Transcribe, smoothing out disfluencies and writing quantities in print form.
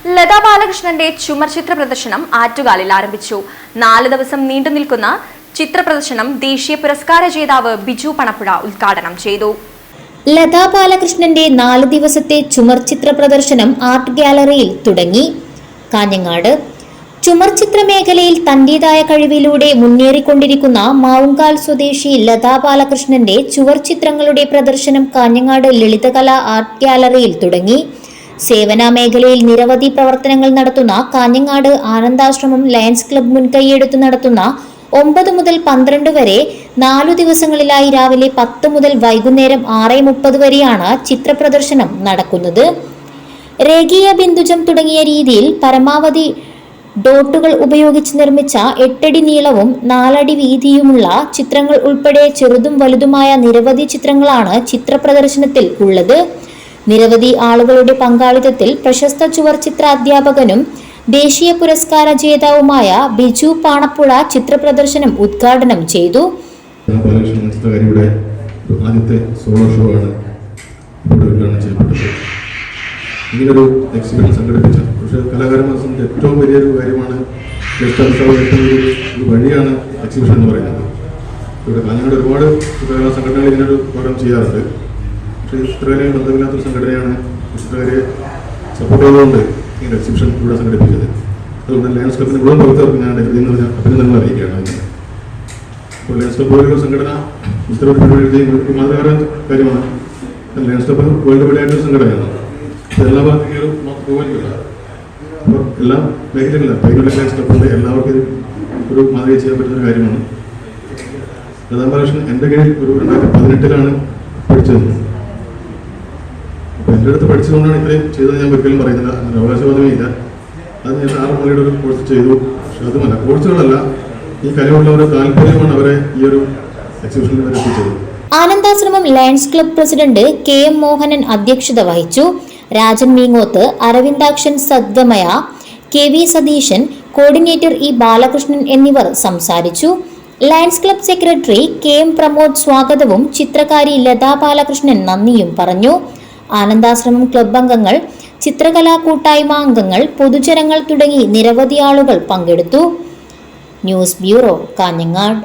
ലതാ ബാലകൃഷ്ണന്റെ ചുമർ ചിത്ര പ്രദർശനം ആറ്റുകാലിൽ ആരംഭിച്ചു. 4 ദിവസം നീണ്ടുനിൽക്കുന്ന ചിത്ര പ്രദർശനം ദേശീയ പുരസ്കാര ജേതാവ് ബിജു പണപ്പുഴ ഉദ്ഘാടനം ചെയ്തു. ലതാ ബാലകൃഷ്ണന്റെ 4 ദിവസത്തെ ചുമർ ചിത്ര പ്രദർശനം ആർട്ട് ഗാലറിയിൽ തുടങ്ങി. കാഞ്ഞങ്ങാട് ചുമർ ചിത്ര മേഖലയിൽ തന്റേതായ കഴിവിലൂടെ മുന്നേറിക്കൊണ്ടിരിക്കുന്ന മാവുങ്കാൽ സ്വദേശി ലതാ ബാലകൃഷ്ണന്റെ ചുവർ ചിത്രങ്ങളുടെ പ്രദർശനം കാഞ്ഞങ്ങാട് ലളിതകലാ ആർട്ട് ഗാലറിയിൽ തുടങ്ങി. സേവന മേഖലയിൽ നിരവധി പ്രവർത്തനങ്ങൾ നടത്തുന്ന കാഞ്ഞങ്ങാട് ആനന്ദാശ്രമം ലയൺസ് ക്ലബ്ബ് മുൻകൈയെടുത്ത് നടത്തുന്ന 9 മുതൽ 12 വരെ 4 ദിവസങ്ങളിലായി രാവിലെ 10 മുതൽ വൈകുന്നേരം 6:30 വരെയാണ് ചിത്ര പ്രദർശനം നടക്കുന്നത്. രേഖീയ ബിന്ദുജം തുടങ്ങിയ രീതിയിൽ പരമാവധി ഡോട്ടുകൾ ഉപയോഗിച്ച് നിർമ്മിച്ച 8 അടി നീളവും 4 അടി വീതിയുമുള്ള ചിത്രങ്ങൾ ഉൾപ്പെടെ ചെറുതും വലുതുമായ നിരവധി ചിത്രങ്ങളാണ് ചിത്ര പ്രദർശനത്തിൽ ഉള്ളത്. നിരവധി ആളുകളുടെ പങ്കാളിത്തത്തിൽ പ്രശസ്ത ചുവർ ചിത്ര അധ്യാപകനും ദേശീയ പുരസ്കാര ജേതാവുമായ ബിജു പാണപ്പുഴ ചിത്ര പ്രദർശനം ഉദ്ഘാടനം ചെയ്തു. ആദ്യത്തെ സോളോ ഷോ ആണ് ഇവിടെ ഉദ്ഘാടനം ചെയ്യപ്പെട്ടത്. ഇങ്ങനൊരു എക്സിബിഷൻ സംഘടിപ്പിച്ച പക്ഷേ കലാകാരന്മാരെ സംബന്ധിച്ച് ഏറ്റവും വലിയൊരു കാര്യമാണ് ഏറ്റവും ഒരു വഴിയാണ് എക്സിബിഷൻ എന്ന് പറയുന്നത്. ഇവിടെ കാഞ്ഞങ്ങാട് ഒരുപാട് ചിത്രകലാ സംഘടനകൾ ഇങ്ങനൊരു പ്രോഗ്രാം ചെയ്യാറുണ്ട്. പക്ഷേ ചിത്രകലയും ബന്ധമില്ലാത്തൊരു സംഘടനയാണ് ചിത്രകലയെ സപ്പോർട്ട് ചെയ്തുകൊണ്ട് ഇങ്ങനെ എക്സിബിഷൻ ഇവിടെ സംഘടിപ്പിച്ചത്. അതുകൊണ്ട് ലയൺസ് ക്ലബിന് മുഴുവൻ പ്രവർത്തകർക്ക് ഞാൻ അഭിനന്ദനങ്ങൾ അറിയിക്കുകയാണ്. അപ്പോൾ ലയൺസ് ക്ലബ് പോലുള്ള സംഘടന ഇത്തരം പരിപാടി മാതൃകാര കാര്യമാണ്. ലയൺസ് ക്ലബ് വേൾഡ് വൈഡ് ആയിട്ടൊരു സംഘടനയാണ്. എല്ലാ ഭാഗത്തേക്കും പോകാനില്ല. അപ്പോൾ എല്ലാ മേഖലകളിലും പൈനുള്ള ലയൺസ് ക്ലബിൻ്റെ എല്ലാവർക്കും ഒരു മാതൃക ചെയ്യാൻ പറ്റുന്നൊരു കാര്യമാണ്. ലതാ ബാലകൃഷ്ണൻ എൻ്റെ കീഴിൽ ഒരു 2018 പഠിച്ചത്. അപ്പോൾ എൻ്റെ അടുത്ത് പഠിച്ചതുകൊണ്ടാണ് ഇത്രയും ചെയ്തത് ഞാൻ ഒരിക്കലും പറയുന്നില്ല. അങ്ങനെ അവകാശവാദമേ ഇല്ല. അത് ഞാൻ 6 മണിയുടെ ഒരു കോഴ്സ് ചെയ്തു. പക്ഷെ അതുമല്ല, കോഴ്സുകളല്ല, ഈ കലയുള്ളവരുടെ താല്പര്യമാണ് അവരെ ഈ ഒരു എക്സിബിഷനിൽ വരെ എത്തിച്ചത്. Anandashramam Lions Club president KM Mohanan അധ്യക്ഷത വഹിച്ചു. Rajan Meengoth, Aravindakshan Sadgamaya, KV Satheesan, coordinator E Balakrishnan എന്നിവർ സംസാരിച്ചു. Lions Club secretary KM Pramod സ്വാഗതവും ചിത്രകാരി ലതാ ബാലകൃഷ്ണൻ നന്ദിയും പറഞ്ഞു. ആനന്ദാശ്രമം ക്ലബ്ബ് അംഗങ്ങൾ, ചിത്രകലാ കൂട്ടായ്മ അംഗങ്ങൾ, പൊതുജനങ്ങൾ തുടങ്ങി നിരവധി ആളുകൾ പങ്കെടുത്തു. News bureau, Kanhangad.